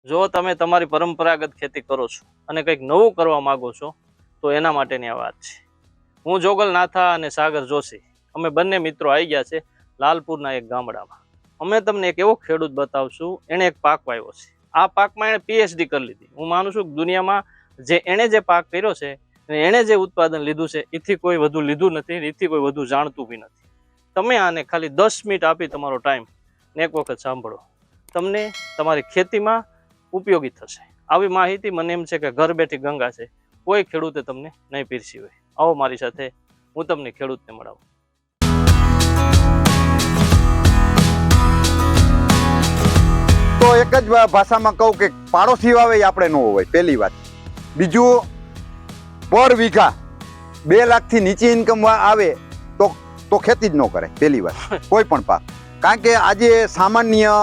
જો તમે તમારી પરંપરાગત ખેતી કરો છો અને કંઈક નવું કરવા માંગો છો તો એના માટેની આ વાત છે. હું જોગલ નાથા અને સાગર જોશી અમે બંને મિત્રો આવી ગયા છે લાલપુરના એક ગામડામાં. અમે તમને એક એવો ખેડૂત બતાવશું, એણે એક પાક વાવ્યો છે. આ પાકમાં એણે પીએચડી કરી લીધી. હું માનું છું કે દુનિયામાં એણે જે પાક કર્યો છે અને એણે જે ઉત્પાદન લીધું છે એથી કોઈ વધુ લીધું નથી, એથી કોઈ વધુ જાણતું બી નથી. તમે આને ખાલી 10 મિનિટ આપી તમારો ટાઈમ ને એક વખત સાંભળો, તમને તમારી ખેતીમાં ઉપયોગી થશે. આવી માહિતી મને એમ છે કે ઘર બેઠી ગંગા છે, કોઈ ખેડૂતે તમને નહીં પીરસી હોય. આવો મારી સાથે, હું તમને ખેડૂતને મળાવું. તો એક જ ભાષામાં કહું કે પાડોશી વાવે એ આપણે ન હોય, પહેલી વાત. બીજું, પર વીઘા 2 લાખથી નીચે ઇન્કમ આવે તો ખેતી જ ન કરે, પહેલી વાત, કોઈ પણ પાક. કારણ કે આજે સામાન્ય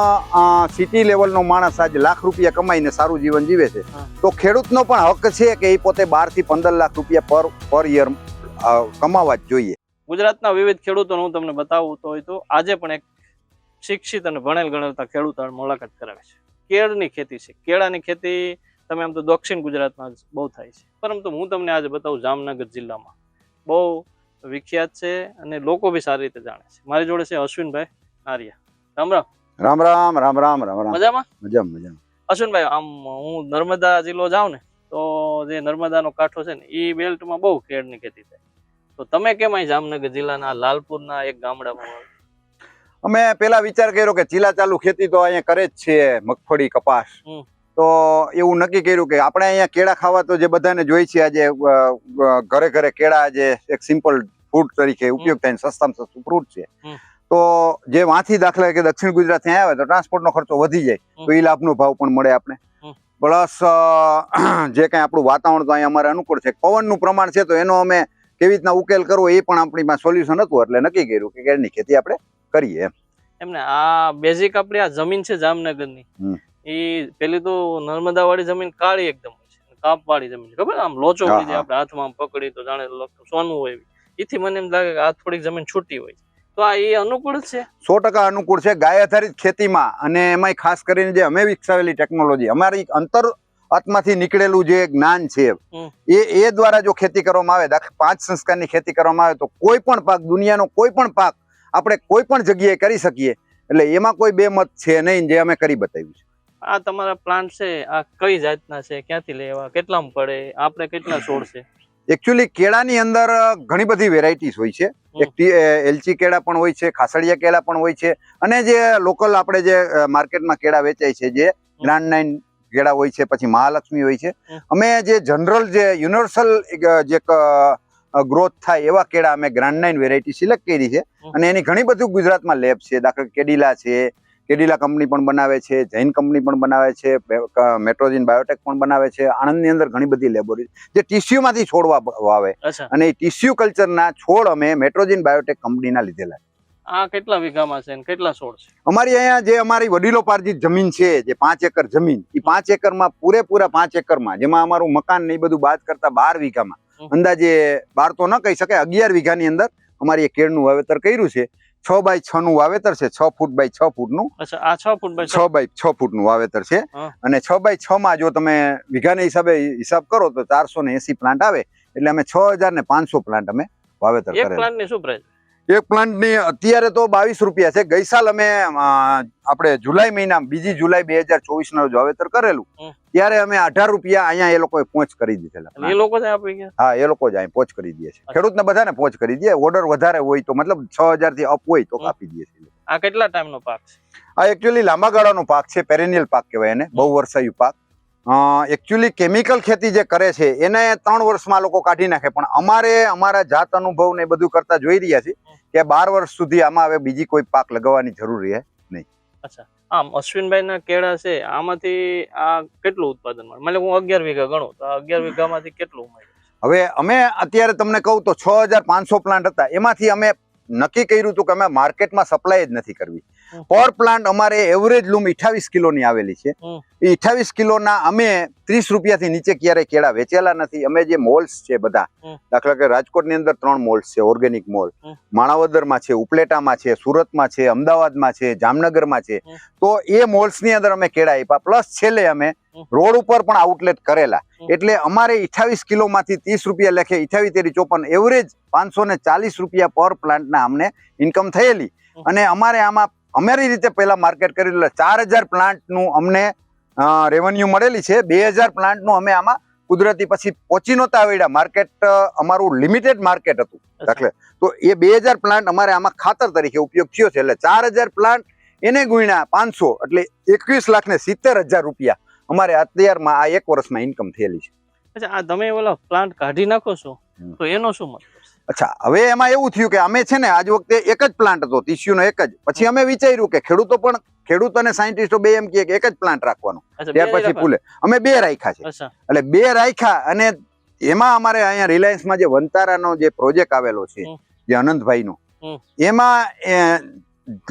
સિટી લેવલનો માણસ આજે લાખ રૂપિયા કમાઈને સારું જીવન જીવે છે, તો ખેડૂતનો પણ હક છે કે એ પોતે 12 થી 15 લાખ રૂપિયા પર યર કમાવા જ જોઈએ. ગુજરાતના વિવિધ ખેડૂતોને હું તમને બતાવું તો આજે પણ એક શિક્ષિત અને ભણેલ ગણેલતા ખેડૂત મુલાકાત કરાવે છે. કેળની ખેતી છે. કેળાની ખેતી તમે આમ તો દક્ષિણ ગુજરાતમાં બહુ થાય છે, પરંતુ હું તમને આજે બતાવું જામનગર જિલ્લામાં બહુ વિખ્યાત છે અને લોકો બી સારી રીતે જાણે છે. મારી જોડે છે અશ્વિનભાઈ નારિયા. રામ રામ. રામ રામ રામ રામ રામ રામ. મજામાં? મજામાં. અશ્વિનભાઈ, આમ હું નર્મદા જિલ્લો જાઉં ને તો જે નર્મદાનો કાંઠો છે ને એ બેલ્ટમાં બહુ કેળની ખેતી થાય. તો તમે કેમ અહીં જામનગર જિલ્લાના લાલપુરના એક ગામડામાં? અમે પેલા વિચાર કર્યો કે ચીલા ચાલુ ખેતી તો અહીંયા કરે જ છે, મગફળી, કપાસ. તો એવું નક્કી કર્યું કે આપણે અહીંયા કેળા ખાવા તો જે બધાને જોઈ છે, આજે ઘરે ઘરે કેળા આજે એક સિમ્પલ ફૂડ તરીકે ઉપયોગ થાય, સસ્તામાં સસ્તું ફ્રૂટ છે. તો જે વાંથી દાખલા કે દક્ષિણ ગુજરાત થી આવે તો ટ્રાન્સપોર્ટનો ખર્ચો વધી જાય, તો એ લાભનો ભાવ પણ મળે આપણે. પ્લસ જે કાંઈ આપણું વાતાવરણ તો અહીંયા અમારે અનુકૂળ છે, પવનનું પ્રમાણ છે, તો એનો અમે કેવી રીતના ઉકેલ કરવો એ પણ આપણી પાસે સોલ્યુશન હતું, એટલે નક્કી કર્યું કે કેળની ખેતી આપણે કરીએ. એમને આ બેઝિક આપણી આ જમીન છે જામનગરની, એ પેલી તો નર્મદા વાળી જમીન કાળી એકદમ હોય છે, કાપ વાળી જમીન છે, ખબર? આમ લોચો હોય છે, આપણે હાથમાં પકડી તો જાણે સોનું હોય. એથી મને એમ લાગે કે આ થોડીક જમીન છૂટી હોય. તો આ એ અનુકૂળ છે? 100% અનુકૂળ છે ગાય આધારિત ખેતીમાં. અને એમાંય ખાસ કરીને જે અમે વિકસાવેલી ટેકનોલોજી, અમારી અંતર આત્માથી નીકળેલું જે જ્ઞાન છે એ દ્વારા જો ખેતી કરવામાં આવે, 5 સંસ્કારની ખેતી કરવામાં આવે, તો કોઈ પણ પાક, દુનિયાનો કોઈ પણ પાક આપણે કોઈ પણ જગ્યાએ કરી શકીએ. એટલે એમાં કોઈ બે મત છે નહીં, જે અમે કરી બતાવ્યું છે. આ તમારા પ્લાન્ટ છે, આ કઈ જાતના છે, ક્યાંથી લેવા, કેટલામાં પડે, આપણે કેટલા છોડ છે? એકચ્યુઅલી કેળાની અંદર ઘણી બધી વેરાયટીઝ હોય છે. એક એલચી કેળા પણ હોય છે, ખાસડિયા કેળા પણ હોય છે, અને જે લોકલ આપણે જે માર્કેટમાં કેળા વેચાય છે, જે ગ્રાન્ડ 9 કેળા હોય છે, પછી મહાલક્ષ્મી હોય છે. અમે જે જનરલ જે યુનિવર્સલ જે ગ્રોથ થાય એવા કેળા અમે ગ્રાન્ડ 9 વેરાયટી સિલેક્ટ કરી છે. અને એની ઘણી બધી ગુજરાતમાં લેબ છે. દાખલા કેડીલા છે, કેડીલા કંપની પણ બનાવે છે, જૈન કંપની પણ બનાવે છે, મેટ્રોજીન બાયોટેક પણ બનાવે છે. આણંદની અંદર ઘણી બધી લેબોરેટરી જે ટીસ્યુમાંથી છોડવા વાવે, અને એ ટીસ્યુ કલ્ચરના છોડ અમે મેટ્રોજીન બાયોટેક કંપનીના લીધેલા. આ કેટલા વીઘામાં છે અને કેટલા છોડ છે? અમારી અહીંયા જે અમારી વડીલોપાર્જિત જમીન છે, જે 5 એકર જમીન, એ 5 એકરમાં પૂરેપૂરા 5 એકરમાં, જેમાં અમારું મકાન ને એ બધું બાદ કરતા 12 વીઘામાં, અંદાજે 12 તો ન કહી શકાય, 11 વીઘાની અંદર અમારી એક કેળનું વાવેતર કર્યું છે. 6 બાય 6 નું વાવેતર છે, 6 ફૂટ બાય 6 ફૂટનું. અચ્છા, આ 6 ફૂટ બાય 6 બાય 6 ફૂટનું વાવેતર છે. અને 6 બાય 6 માં જો તમે વીઘાના હિસાબ કરો તો 480 પ્લાન્ટ આવે, એટલે અમે 6500 પ્લાન્ટ અમે વાવેતર કરેલા. એક પ્લાન્ટની શું પ્રાઇસ? એક પ્લાન્ટની અત્યારે તો 22 રૂપિયા છે. ગઈ સાલ અમે આપણે જુલાઈ મહિના 2 જુલાઈ 2024 ના રોજ વાવેતર કરેલું, ત્યારે અમે 18 રૂપિયા અહીંયા એ લોકોએ પહોંચ કરી દીધેલા. એ લોકો જ આપી ગયા? હા, એ લોકો જ અહીં પહોંચ કરી દે છે. ખેડૂતને બધાને પહોંચ કરી દે. ઓર્ડર વધારે હોય તો, મતલબ 6000 થી અપ હોય તો આપી દે છે. આ કેટલા ટાઈમનો પાક છે? આ એકચ્યુઅલી લાંબા ગાળાનો પાક છે, પેરેનિયલ પાક કહેવાય એને, બહુ વર્ષાયુ પાક. એકચ્યુઅલી કેમિકલ ખેતી જે કરે છે એને 3 વર્ષમાં લોકો કાઢી નાખે, પણ અમારે અમારા જાત અનુભવ ને બધું કરતા જોઈ રહ્યા છે કે 12 વર્ષ સુધી આમાં હવે બીજી કોઈ પાક લગાવવાની જરૂર રહે નહીં. અચ્છા, આમ અશ્વિનભાઈ ના કેળા છે, આમાંથી આ કેટલું ઉત્પાદન મળે? એટલે હું 11 વીઘા ગણું તો 11 વીઘામાંથી કેટલું મળે? હવે અમે અત્યારે તમને કહું તો 6500 પ્લાન્ટ હતા, એમાંથી અમે નક્કી કર્યું હતું કે અમે માર્કેટમાં સપ્લાય જ નથી કરવી. પર પ્લાન્ટ અમારે એવરેજ લૂમ 28 કિલોની આવેલી છે. એ 28 કિલોના અમે 30 રૂપિયાથી નીચે ક્યારેય કેળા વેચેલા નથી. અમે જે મોલ્સ છે બધા, દાખલા કે રાજકોટની અંદર 3 મોલ્સ છે, ઓર્ગેનિક મોલ, માણાવદરમાં છે, ઉપલેટામાં છે, સુરતમાં છે, અમદાવાદમાં છે, જામનગરમાં છે. તો એ મોલ્સની અંદર અમે કેળા આપ્યા, પ્લસ છેલ્લે અમે રોડ ઉપર પણ આઉટલેટ કરેલા. એટલે અમારે 28 કિલોમાંથી 30 રૂપિયા લેખે 28 54 એવરેજ 540 રૂપિયા પર પ્લાન્ટના અમને ઇન્કમ થયેલી. અને અમારે આમાં અમારી રીતે પહેલા માર્કેટ કરેલું 4000 પ્લાન્ટનું અમને રેવન્યુ મળેલી છે. 2000 પ્લાન્ટનું અમે આમાં કુદરતી પછી પહોંચી નહોતા આવડ્યા. માર્કેટ અમારું લિમિટેડ માર્કેટ હતું દાખલે. તો એ 2000 પ્લાન્ટ અમારે આમાં ખાતર તરીકે ઉપયોગ થયો છે. એટલે 4000 પ્લાન્ટ એને ગુણ્યા 500 એટલે 21,70,000 રૂપિયા અમારે અત્યારમાં આ 1 વર્ષમાં ઇન્કમ થયેલી છે. અચ્છા, આ તમે ઓલા પ્લાન્ટ કાઢી નાખો છો તો એનો શું મતલબ છે? અચ્છા, હવે એમાં એવું થયું કે અમે છે ને આજ વખતે એક જ પ્લાન્ટ હતો, ટીસ્યુનો એક જ. પછી અમે વિચાર્યું કે ખેડૂત અને સાયન્ટિસ્ટો બે એમ કહે કે એક જ પ્લાન્ટ રાખવાનો. ત્યાર પછી ફૂલે અમે 2 રાખ્યા છે. એટલે 2 રાખ્યા. અને એમાં અમારે અહીંયા રિલાયન્સમાં જે વંતારાનો જે પ્રોજેક્ટ આવેલો છે, જે અનંતભાઈનો, એમાં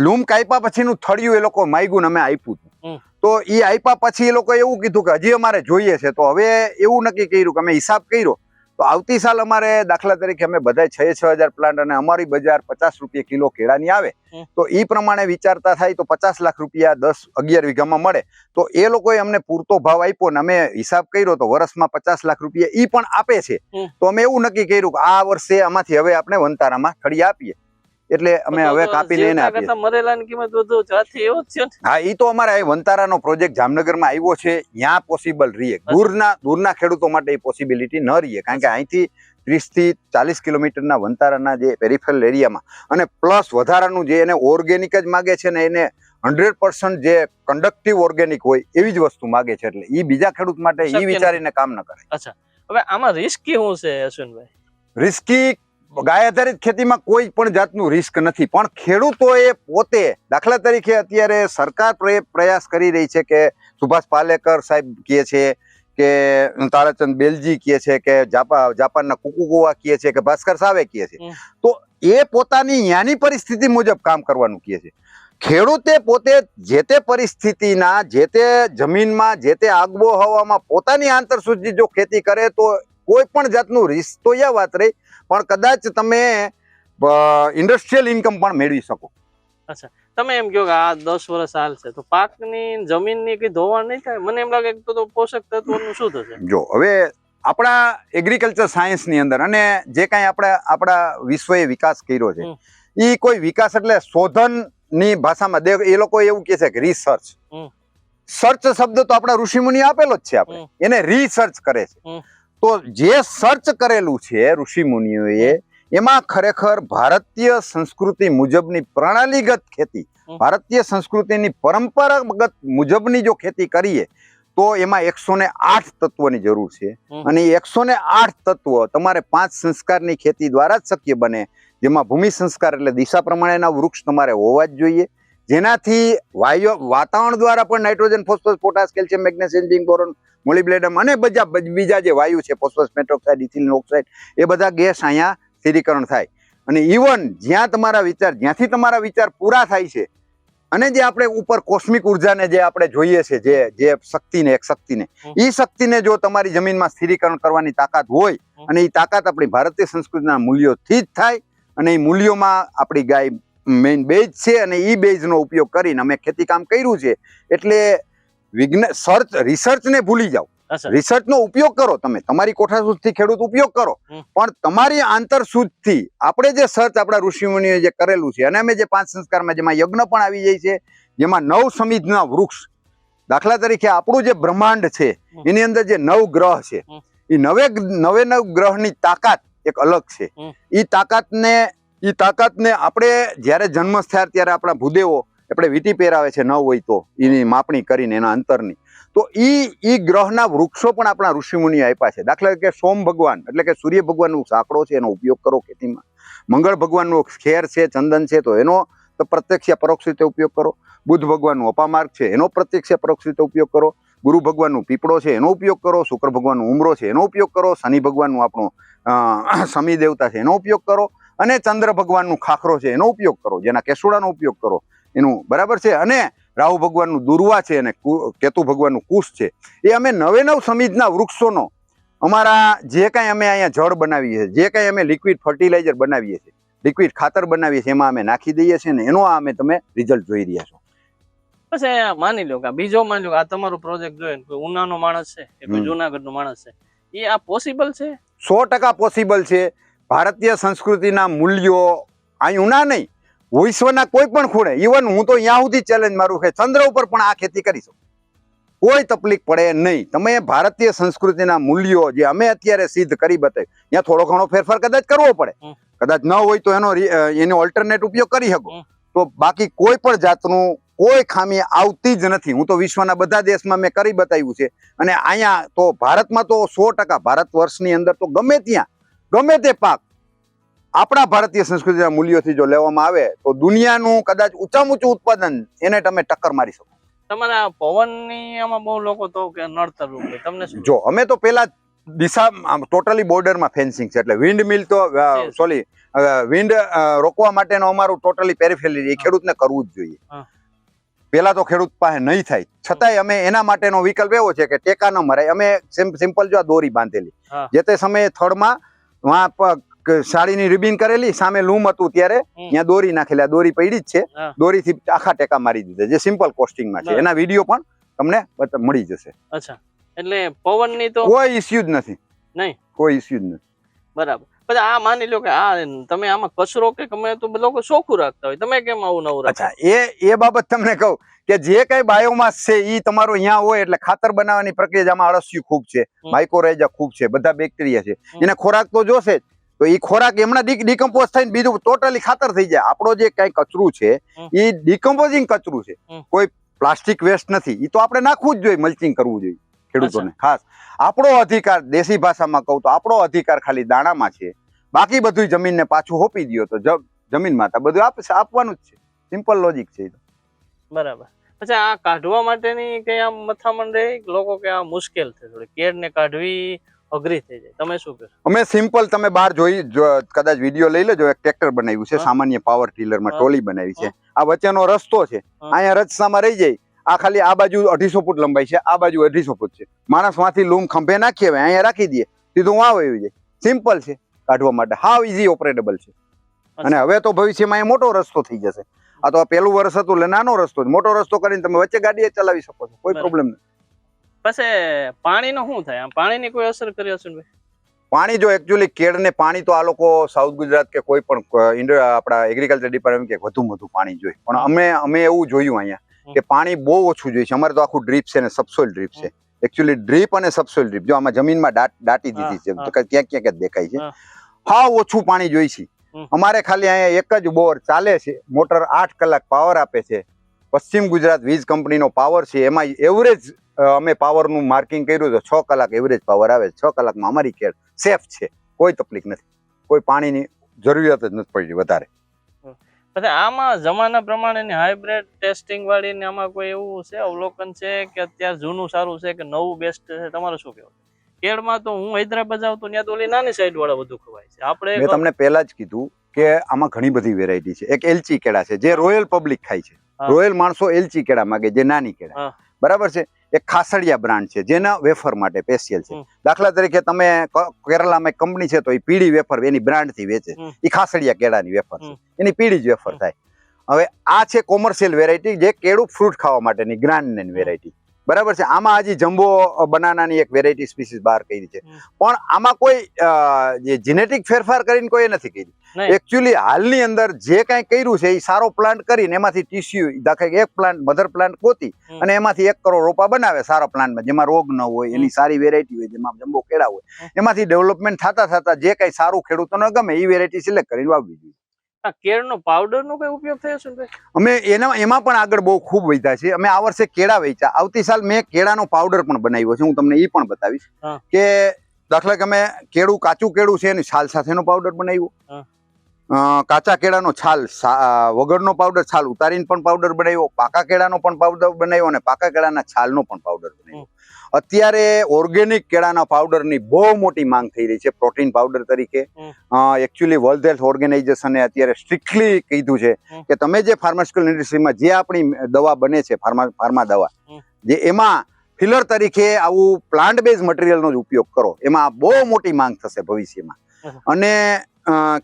લૂમ કાપ્યા પછીનું થળિયું એ લોકો માગ્યું, અમે આપ્યું હતું. તો એ આપ્યા પછી એ લોકો એવું કીધું કે હજી અમારે જોઈએ છે. તો હવે એવું નક્કી કર્યું કે અમે હિસાબ કર્યો તો આવતી સાલ અમારે દાખલા તરીકે અમે બધા 6,000 પ્લાન્ટ અને અમારી બજાર 50 રૂપિયા કિલો કેળાની આવે. તો એ પ્રમાણે વિચારતા થાય તો 50 લાખ રૂપિયા 10-11 વીઘામાં મળે. તો એ લોકોએ અમને પૂરતો ભાવ આપ્યો ને અમે હિસાબ કર્યો તો વર્ષમાં 50 લાખ રૂપિયા ઈ પણ આપે છે. તો અમે એવું નક્કી કર્યું કે આ વર્ષે આમાંથી હવે આપણે વંતારામાં ખડી આપીએ. એટલે અમે હવે કાપીને એને આપીએ. મરેલાની કિંમત વધુ જાથી એવો જ છે. હા, ઈ તો અમારે વંતારાનો પ્રોજેક્ટ જામનગરમાં આવ્યો છે, ત્યાં પોસિબલ રહીએ. દૂરના ખેડૂતો માટે એ પોસિબિલિટી ન રહીએ, કારણ કે અહીંથી 30 થી 40 કિલોમીટરના વંતારાના જે પેરિફેરલ એરિયામાં અને પ્લસ વધારાનું જે એને ઓર્ગેનિક જ માગે છે ને એને 100% જે કન્ડક્ટિવ ઓર્ગેનિક હોય એવી જ વસ્તુ માગે છે. એટલે ઈ બીજા ખેડૂત માટે ઈ વિચારીને કામ ન કરે. અચ્છા, હવે આમાં રિસ્કી શું છે અશ્વિનભાઈ? રિસ્કી ગાય આધારિત ખેતીમાં કોઈ પણ જાતનું રિસ્ક નથી, પણ ખેડૂતોએ પોતે, દાખલા તરીકે અત્યારે સરકાર પ્રયાસ કરી રહી છે કે સુભાષ પાલેકર સાહેબ કહે છે કે તારાચંદ બેલજી કહે છે કે જાપાનના કુકુકોવા કહે છે કે ભાસ્કર સાવે કહે છે. તો એ પોતાની ન્યાની પરિસ્થિતિ મુજબ કામ કરવાનું કહે છે. ખેડૂતે પોતે જે તે પરિસ્થિતિના, જે તે જમીનમાં, જે તે આબોહવામાં પોતાની આંતરસૂચિ જો ખેતી કરે તો કોઈ પણ જાતનું રિસ્ક તો એ વાત રહી, પણ કદાચ તમે ઇન્ડસ્ટ્રીયલ ઇન્કમ પણ મેળવી શકો. અચ્છા, તમે એમ કહો કે આ 10 વર્ષ હાલશે તો પાકની જમીનની કઈ ધોવાણ નહીં થાય? મને એમ લાગે કે તો પોષક તત્વોનું શું થશે? જો હવે આપણા એગ્રીકલ્ચર સાયન્સની અંદર અને જે કાંઈ આપણા વિશ્વએ વિકાસ કર્યો છે, એ કોઈ વિકાસ એટલે શોધનની ભાષામાં એ લોકો એવું કહે છે કે રિસર્ચ. સર્ચ શબ્દ તો આપણા ઋષિમુનિ આપેલો જ છે, આપણે એને રિસર્ચ કરે છે. તો જે સર્ચ કરેલું છે ઋષિમુનિઓએ, એમાં ખરેખર ભારતીય સંસ્કૃતિ મુજબની પ્રણાલીગત ખેતી, ભારતીય સંસ્કૃતિની પરંપરાગત મુજબની જો ખેતી કરીએ તો એમાં 108 તત્વોની જરૂર છે. અને એ 108 તત્વો તમારે 5 સંસ્કારની ખેતી દ્વારા જ શક્ય બને, જેમાં ભૂમિ સંસ્કાર એટલે દિશા પ્રમાણેના વૃક્ષ તમારે હોવા જ જોઈએ, જેનાથી વાતાવરણ દ્વારા પણ nitrogen, phosphorus, potash, calcium, magnesium, zinc, boron, molybdenum અને બીજા જે વાયુ છે, ફોસ્ફરસ, મેટ્રોક્સાઇડ, ઇથિલિન ઓક્સાઇડ, એ બધા ગેસ અહીંયા સ્થિરીકરણ થાય. અને ઇવન જ્યાંથી તમારા વિચાર પૂરા થાય છે અને જે આપણે ઉપર કોસ્મિક ઉર્જાને જે આપણે જોઈએ છે, જે શક્તિને એ શક્તિને જો તમારી જમીનમાં સ્થિરીકરણ કરવાની તાકાત હોય, અને એ તાકાત આપણી ભારતીય સંસ્કૃતિના મૂલ્યોથી જ થાય, અને એ મૂલ્યોમાં આપણી ગાય મેઇન બેઝ છે, અને એ બેઝનો ઉપયોગ કરીને અમે ખેતી કામ કર્યું છે. એટલે રિસર્ચને ભૂલી જાઓ, રિસર્ચનો ઉપયોગ કરો. તમે તમારી કોઠાસૂઝથી ખેડૂત ઉપયોગ કરો, પણ તમારી આંતરસૂઝથી આપણે જે સર્ચ આપણા ઋષિમુનિઓએ જે કરેલું છે, અને અમે જે 5 સંસ્કારમાં જેમાં યજ્ઞ પણ આવી જાય છે, જેમાં 9 સમિધના વૃક્ષ, દાખલા તરીકે આપણું જે બ્રહ્માંડ છે એની અંદર જે 9 ગ્રહ છે, એ 9 ગ્રહની તાકાત એક અલગ છે. એ તાકાતને આપણે જ્યારે જન્મ થયા ત્યારે આપણા ભૂદેવો આપણે વીંટી પહેરાવે છે 9 હોય તો એની માપણી કરીને એના અંતરની. તો ઈ ગ્રહના વૃક્ષો પણ આપણા ઋષિમુનિએ આપ્યા છે. દાખલા તરીકે સોમ ભગવાન એટલે કે સૂર્ય ભગવાનનો સાંકળો છે, એનો ઉપયોગ કરો ખેતીમાં. મંગળ ભગવાનનો ખેર છે, ચંદન છે, તો એનો પ્રત્યક્ષ પરોક્ષ રીતે ઉપયોગ કરો. બુધ ભગવાનનું અપામાર્ગ છે, એનો પ્રત્યક્ષ પરોક્ષ રીતે ઉપયોગ કરો. ગુરુ ભગવાનનું પીપળો છે, એનો ઉપયોગ કરો. શુક્ર ભગવાનનું ઉમરો છે, એનો ઉપયોગ કરો. શનિ ભગવાનનું આપણું શમી દેવતા છે, એનો ઉપયોગ કરો. અને ચંદ્ર ભગવાનનું ખાખરો છે, એનો ઉપયોગ કરો, જેના કેસુડાનો ઉપયોગ કરો. એનું બરાબર છે. અને રાહુ ભગવાનનું દુર્વા છે અને કેતુ ભગવાનનું કુશ છે. એ અમે નવે નવ સમિજના વૃક્ષોનો અમારા જે કાંઈ અમે અહીંયા જળ બનાવીએ છીએ, જે કાંઈ અમે લિક્વિડ ફર્ટિલાઇઝર બનાવીએ છીએ, લિક્વિડ ખાતર બનાવીએ છીએ, એમાં અમે નાખી દઈએ છીએ ને એનો અમે તમે રિઝલ્ટ જોઈ રહ્યા છો. પછી માની લો કે બીજો માની લો કે આ તમારો પ્રોજેક્ટ જોઈએ કોઈ ઉનાનો માણસ છે કે કોઈ જુનાગઢનો માણસ છે, એ આ પોસિબલ છે? 100% પોસિબલ છે. ભારતીય સંસ્કૃતિના મૂલ્યો અહીં ઉના નહીં, વિશ્વના કોઈ પણ ખૂણે, ઇવન હું તો અહીંયા સુધી ચેલેન્જ મારું કે ચંદ્ર ઉપર પણ આ ખેતી કરી શકો, કોઈ તકલીફ પડે નહીં. તમે ભારતીય સંસ્કૃતિના મૂલ્યો જે અમે અત્યારે સિદ્ધ કરી બતાવ્યું, ત્યાં થોડો ઘણો ફેરફાર કદાચ કરવો પડે, કદાચ ન હોય તો એનો ઓલ્ટરનેટ ઉપયોગ કરી શકો, તો બાકી કોઈ પણ જાતનું કોઈ ખામી આવતી જ નથી. હું તો વિશ્વના બધા દેશમાં મેં કરી બતાવ્યું છે. અને અહીંયા તો ભારતમાં તો 100%, ભારત વર્ષની અંદર તો ગમે ત્યાં ગમે તે પાક આપણા ભારતીય સંસ્કૃતિના મૂલ્યોથી જો લેવામાં આવે તો દુનિયાનું કદાચ ઊંચામાં ઊંચું ઉત્પાદન એને તમે ટક્કર મારી શકો. તમારા પવનની આમાં બહુ લોકો તો કે નડતર રૂપે તમને શું? જો અમે તો પેલા દિશા ટોટલી બોર્ડરમાં ફેન્સિંગ છે, એટલે વિન્ડ મિલ તો વિન્ડ રોકવા માટેનો અમારું ટોટલી પેરીફેરી એ ખેડૂતને કરવું જ જોઈએ. પેલા તો ખેડૂત પાસે નહીં થાય, છતાંય અમે એના માટેનો વિકલ્પ એવો છે કે ટેકા ન મરાય. અમે સિમ્પલ જો આ દોરી બાંધેલી, જે તે સમયે થડમાં સાડીની રિબિન કરેલી, સામે લૂમ હતું ત્યારે ત્યાં દોરી નાખેલી, આ દોરી પડી જ છે, દોરીથી આખા ટેકા મારી દીધા, જે સિમ્પલ કોસ્ટિંગમાં છે. એના વિડીયો પણ તમને મળી જશે. અચ્છા, એટલે પવનની તો કોઈ ઇસ્યુ જ નથી. નહીં, કોઈ ઇસ્યુ જ નથી. બરાબર. પછી આ માની લો કે આ તમે આમાં કચરો કે ગમે તો લોકો ચોખ્ખું રાખતા હોય, તમે કેમ આવું નવું રાખો? અચ્છા, એ બાબત તમને કહું કે જે કઈ બાયોમાસ છે એ તમારો અહીંયા હોય એટલે ખાતર બનાવવાની પ્રક્રિયા, આમાં અળસિયું ખૂબ છે, માઇક્રોરાઇઝા ખૂબ છે, બધા બેક્ટેરિયા છે, એને ખોરાક તો જોશે જ. તો એ ખોરાક એમના ડિકમ્પોઝ થઈને બીજું ટોટલી ખાતર થઈ જાય. આપણો જે કઈ કચરું છે એ ડિકમ્પોઝિંગ કચરું છે, કોઈ પ્લાસ્ટિક વેસ્ટ નથી. એ તો આપણે નાખવું જ જોઈએ, મલ્ચિંગ કરવું જોઈએ ખેડૂતોને. ખાસ આપણો અધિકાર, દેશી ભાષામાં કહું તો આપણો અધિકાર ખાલી દાણામાં છે, બાકી બધું જમીનને પાછું હોપી દો તો જમીન માતા બધું આપવાનું જ છે. સિમ્પલ લોજિક છે. બરાબર. પછી આ કાઢવા માટેની કઈ આમ મથામણ રહે લોકો કે આ મુશ્કેલ છે થોડી, કેળ ને કાઢવી અઘરી થઈ જાય, તમે શું કહો? અમે સિમ્પલ, તમે બહાર જોઈ કદાચ વિડીયો લઈ લેજો, એક ટ્રેક્ટર બનાવ્યું છે, સામાન્ય પાવર ટીલરમાં ટ્રોલી બનાવી છે. આ વચ્ચેનો રસ્તો છે, અહીંયા રસ્તામાં રહી જાય. આ ખાલી આ બાજુ 250 ફૂટ લંબાઈ છે, આ બાજુ 250 ફૂટ છે. માણસ માંથી લૂમ ખંભે નાખીએ, હવે અહીંયા રાખી દઈએ, સીધું વાવ આવી જાય. સિમ્પલ છે કાઢવા માટે, હાવ ઇઝી ઓપરેટેબલ છે. અને હવે તો ભવિષ્યમાં એ મોટો રસ્તો થઈ જશે. આ તો પહેલું વર્ષ હતું એટલે નાનો રસ્તો, મોટો રસ્તો કરીને તમે વચ્ચે ગાડી ચલાવી શકો છો, કોઈ પ્રોબ્લેમ નહીં. પછી પાણીનો શું થાય? આમ પાણીની કોઈ અસર કરી હશે ને? પાણી જો એકચ્યુઅલી કેળને પાણી તો આ લોકો સાઉથ ગુજરાત કે કોઈ પણ આપણા એગ્રીકલ્ચર ડિપાર્ટમેન્ટ કે વધુ પાણી જોઈએ, પણ અમે એવું જોયું અહીંયા કે પાણી બહુ ઓછું જોઈએ છે. અમારે તો આખું ડ્રીપ છે ને સબસોઇલ ડ્રીપ છે. એકચ્યુઅલી ડ્રીપ અને સબસોઇલ ડ્રીપ જો આમાં જમીનમાં દાટી દીધી છે, ક્યાંક ક્યાંક દેખાય છે. હા, ઓછું પાણી જોઈએ છે. અમારે ખાલી અહીંયા એક જ બોર ચાલે છે, મોટર 8 કલાક પાવર આપે છે. પશ્ચિમ ગુજરાત વીજ કંપનીનો પાવર છે, એમાં એવરેજ અમે પાવરનું માર્કિંગ કર્યું તો 6 કલાક એવરેજ પાવર આવે છે. 6 કલાકમાં અમારી કેળ સેફ છે, કોઈ તકલીફ નથી, કોઈ પાણીની જરૂરિયાત જ નથી પડી વધારે. પછી આમાં જમાના પ્રમાણેની હાઇબ્રિડ ટેસ્ટિંગ વાળી ને આમાં કોઈ એવું છે અવલોકન છે કે અત્યારે જૂનું સારું છે કે નવું બેસ્ટ છે? તમારું શું કહેવું? કેળમાં તો હું હૈદરાબાદ જાઉં તો ત્યાં તો ઓલી નાની સાઈડ વાળા બધું ખવાય છે. આપણે મેં તમને પહેલા જ કીધું કે આમાં ઘણી બધી વેરાયટી છે. એક એલચી કેળા છે જે રોયલ પબ્લિક ખાય છે, રોયલ માણસો એલચી કેળા માંગે, જે નાની કેળા, બરાબર છે. એક ખાસડિયા બ્રાન્ડ છે જેના વેફર માટે સ્પેશિયલ છે. દાખલા તરીકે તમે કેરલામાં એક કંપની છે તો એ પીળી વેફર એની બ્રાન્ડ થી વેચે, એ ખાસડિયા કેળાની વેફર છે, એની પીળી જ વેફર થાય. હવે આ છે કોમર્શિયલ વેરાયટી, જે કેળું ફ્રૂટ ખાવા માટેની ગ્રાન્ડ વેરાયટી, બરાબર છે. આમાં હજી જમ્બો બનાનાની એક વેરાયટી સ્પીસીસ બહાર કરી છે, પણ આમાં કોઈ જેનેટિક ફેરફાર કરીને કોઈ નથી કરી. એકચ્યુઅલી હાલની અંદર જે કાંઈ કર્યું છે એ સારો પ્લાન્ટ કરીને એમાંથી ટીસ્યુ, દાખલા એક પ્લાન્ટ મધર પ્લાન્ટ ગોતી અને એમાંથી 1 કરોડ રોપા બનાવે સારા પ્લાન્ટમાં, જેમાં રોગ ન હોય, એની સારી વેરાયટી હોય, જેમાં જમ્બો કેળા હોય, એમાંથી ડેવલપમેન્ટ થતા જે કાંઈ સારું ખેડૂતોને ગમે એ વેરાયટી સિલેક્ટ કરીને વાવવી જોઈએ. કેળનો પાવડરનો કઈ ઉપયોગ થયો છે? અમે એમાં પણ આગળ બહુ ખૂબ વધ્યા છે. અમે આ વર્ષે કેળા વેચ્યા, આવતી સાલ મેં કેળાનો પાવડર પણ બનાવ્યો છે, હું તમને એ પણ બતાવીશ. કે દાખલા કે અમે કાચું કેળું છે એની છાલ સાથેનો પાવડર બનાવ્યો, કાચા કેળાનો છાલ વગરનો પાવડર, છાલ ઉતારીને પણ પાવડર બનાવ્યો, પાકા કેળાનો પણ પાવડર બનાવ્યો અને પાકા કેળાના છાલનો પણ પાવડર બનાવ્યો. અત્યારે ઓર્ગેનિક કેળાના પાવડરની બહુ મોટી માંગ થઈ રહી છે પ્રોટીન પાવડર તરીકે. એકચ્યુઅલી વર્લ્ડ હેલ્થ ઓર્ગેનાઇઝેશને અત્યારે સ્ટ્રિક્ટલી કીધું છે કે તમે જે ફાર્માસ્યુટિકલ ઇન્ડસ્ટ્રીમાં જે આપણી દવા બને છે, ફાર્મા દવા, જે એમાં ફિલર તરીકે આવું પ્લાન્ટ બેઝ મટીરિયલનો જ ઉપયોગ કરો. એમાં બહુ મોટી માંગ થશે ભવિષ્યમાં. અને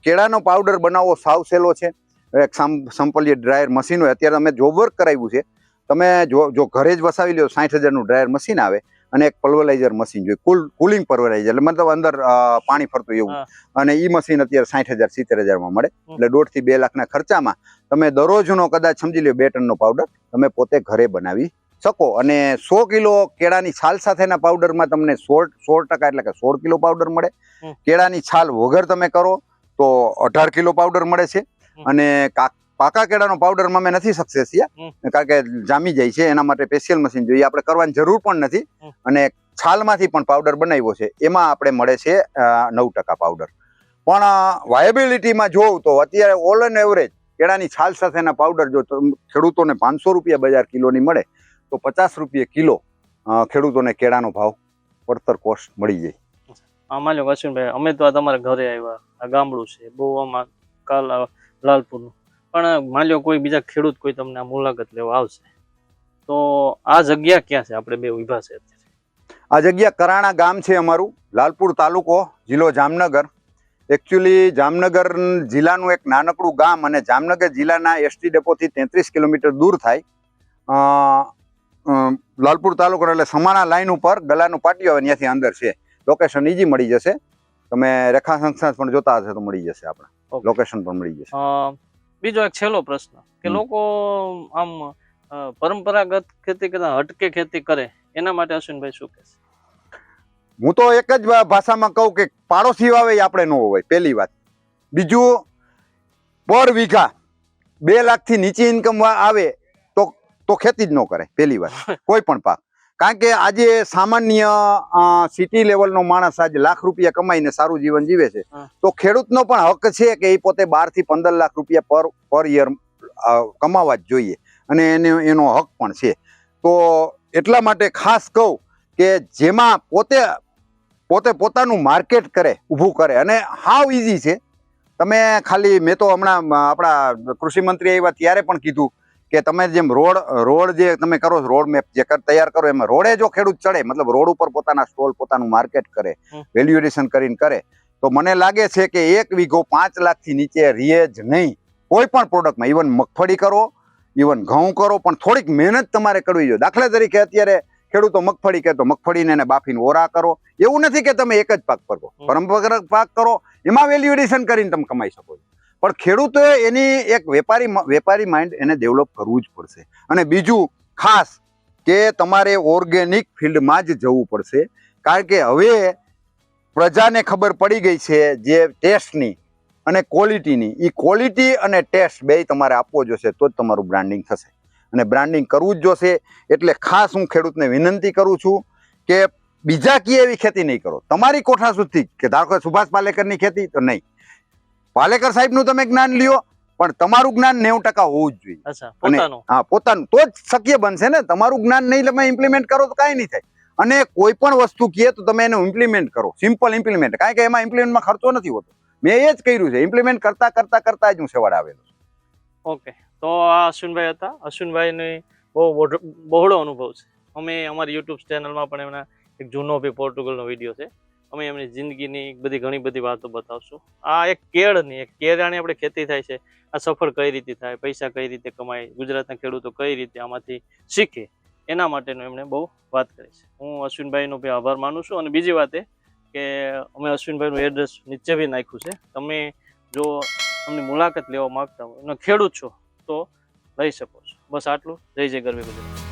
કેળાનો પાવડર બનાવવો સાવ સહેલો છે. એક સંપલીય ડ્રાયર મશીન હોય. અત્યારે અમે જોબ વર્ક કરાવ્યું છે. તમે જો ઘરે જ વસાવી લો 60,000નું ડ્રાયર મશીન આવે અને એક પલ્વરાઇઝર મશીન જોઈએ, કુલિંગ પલ્વરાઇઝર, એટલે મતલબ અંદર પાણી ફરતું એવું. અને એ મશીન અત્યારે 60,000 70,000માં મળે. એટલે 1.5 થી 2 લાખના ખર્ચામાં તમે દરરોજનો કદાચ સમજી લો 2 ટનનો પાવડર તમે પોતે ઘરે બનાવી શકો. અને 100 કિલો કેળાની છાલ સાથેના પાવડરમાં તમને 16% એટલે કે 16 કિલો પાવડર મળે. કેળાની છાલ વગર તમે કરો તો 18 કિલો પાવડર મળે છે. અને પાકા કેળાનો પાવડરમાં મેં નથી સક્સેસ થયા, કારણ કે જામી જાય છે. એના માટે સ્પેશિયલ મશીન જોઈએ, આપણે કરવાની જરૂર પણ નથી. અને છાલમાંથી પણ પાવડર બનાવ્યો છે, એમાં આપણે મળે છે 9% પાવડર. પણ વાયબિલિટીમાં જોઉં તો અત્યારે ઓલ એન્ડ એવરેજ કેળાની છાલ સાથેના પાવડર જો ખેડૂતોને 500 રૂપિયા બજાર કિલોની મળે તો 50 રૂપિયા કિલો ખેડૂતોને કેળાનો ભાવ પડતર કોસ્ટ મળી જાય. આમાં લો અશ્વિનભાઈ, અમે તો આ તમારા ઘરે આવ્યા, આ ગામડું છે બહુ, આમાં લાલપુરનું, પણ માની લો કોઈ બીજા ખેડૂત કોઈ તમને આ મુલાકાત લેવા આવશે તો આ જગ્યા ક્યાં છે? આપણે બે ઊભા છે અત્યારે. આ જગ્યા કરાણા ગામ છે અમારું, લાલપુર તાલુકો, જિલ્લો જામનગર. એકચ્યુઅલી જામનગર જિલ્લાનું એક નાનકડું ગામ અને જામનગર જિલ્લાના એસટી ડેપોથી 33 કિલોમીટર દૂર થાય. લાલપુર તાલુકો એટલે સમાણા લાઈન ઉપર ગલાનું પાટિયું આવે, ત્યાંથી અંદર છે. લોકેશન ઈજી મળી જશે. તમે રેખા સંસ્થા પણ જોતા હશે તો મળી જશે. આપણે લોકેશન પણ મળી જશે. બીજો એક છેલ્લો પ્રશ્ન કે લોકો આમ પરંપરાગત ખેતી કરતા હટકે ખેતી કરે, એના માટે અશ્વિનભાઈ શું કહેશે? હું તો એક જ ભાષામાં કહું કે પાડોશી વાવે આપણે ન હોય, પહેલી વાત. બીજું, પર વીઘા 2 લાખથી નીચે ઇન્કમ આવે તો ખેતી જ ન કરે, પહેલી વાત, કોઈ પણ પાક. કારણ કે આજે સામાન્ય સિટી લેવલનો માણસ આજે લાખ રૂપિયા કમાઈને સારું જીવન જીવે છે, તો ખેડૂતનો પણ હક છે કે એ પોતે 12 થી 15 લાખ રૂપિયા પર યર કમાવા જ જોઈએ, અને એનો હક પણ છે. તો એટલા માટે ખાસ કહું કે જેમાં પોતે પોતાનું માર્કેટ કરે, ઊભું કરે, અને હાવ ઇઝી છે. તમે ખાલી, મેં તો હમણાં આપણા કૃષિ મંત્રી આવ્યા ત્યારે પણ કીધું કે તમે જેમ રોડ જે તમે કરો, રોડ મેપ જે તૈયાર કરો, એમાં રોડે જો ખેડૂત ચડે, મતલબ રોડ ઉપર પોતાના સ્ટોલ, પોતાનું માર્કેટ કરે, વેલ્યુએશન કરીને કરે, તો મને લાગે છે કે 1 વીઘો 5 લાખથી નીચે રીએ જ નહીં કોઈ પણ પ્રોડક્ટમાં. ઇવન મગફળી કરો, ઇવન ઘઉં કરો, પણ થોડીક મહેનત તમારે કરવી જોઈએ. દાખલા તરીકે અત્યારે ખેડૂતો મગફળી કહે તો મગફળીને એને બાફીને ઓરા કરો. એવું નથી કે તમે એક જ પાક પર કરો, પરંપરાગત પાક કરો, એમાં વેલ્યુએશન કરીને તમે કમાઈ શકો છો. પણ ખેડૂતોએ એની એક વેપારી માઇન્ડ એને ડેવલપ કરવું જ પડશે. અને બીજું ખાસ કે તમારે ઓર્ગેનિક ફિલ્ડમાં જ જવું પડશે, કારણ કે હવે પ્રજાને ખબર પડી ગઈ છે જે ટેસ્ટની અને ક્વોલિટીની. એ ક્વોલિટી અને ટેસ્ટ બે તમારે આપવો જોશે, તો જ તમારું બ્રાન્ડિંગ થશે. અને બ્રાન્ડિંગ કરવું જ જોશે. એટલે ખાસ હું ખેડૂતને વિનંતી કરું છું કે બીજા કી એવી ખેતી નહીં કરો. તમારી કોઠા સુધી, કે ધારો કે સુભાષ પાલેકરની ખેતી, તો નહીં, પાલેકર સાહેબનું તમે જ્ઞાન લ્યો, પણ તમારું જ્ઞાન 90% હોવું જ જોઈએ. પોતાનું તો જ શક્ય બનશે ને. તમારું જ્ઞાન નહીં તમે ઇમ્પ્લિમેન્ટ કરો તો કાંઈ નહીં થાય. અને કોઈ પણ વસ્તુ કહે તો તમે એને ઇમ્પ્લિમેન્ટ કરો, સિમ્પલ ઇમ્પ્લિમેન્ટ, કારણ કે એમાં ઇમ્પ્લિમેન્ટમાં ખર્ચો નથી હોતો. મેં એ જ કર્યું છે, ઇમ્પ્લિમેન્ટ કરતા જ હું સેવાડ આવેલો છું. ઓકે, તો આ અશ્વિનભાઈ હતા. અશ્વિનભાઈની બહુ બહોળો અનુભવ છે. અમે અમારી યુટ્યુબ ચેનલમાં પણ એમના એક જૂનો બી પોર્ટુગલનો વિડીયો છે, અમે એમની જિંદગીની ઘણી બધી વાતો બતાવશું. આ એક કેળાની આપણે ખેતી થાય છે, આ સફળ કઈ રીતે થાય, પૈસા કઈ રીતે કમાય, ગુજરાતના ખેડૂતો કઈ રીતે આમાંથી શીખે, એના માટેનું એમણે બહુ વાત કરી છે. હું અશ્વિનભાઈનો બી આભાર માનું છું. અને બીજી વાત એ કે અમે અશ્વિનભાઈનું એડ્રેસ નીચે બી નાખ્યું છે. તમે જો અમની મુલાકાત લેવા માંગતા હો અને ખેડૂત છો તો લઈ શકો છો. બસ આટલું. જય જય ગરવી ગુજરાત.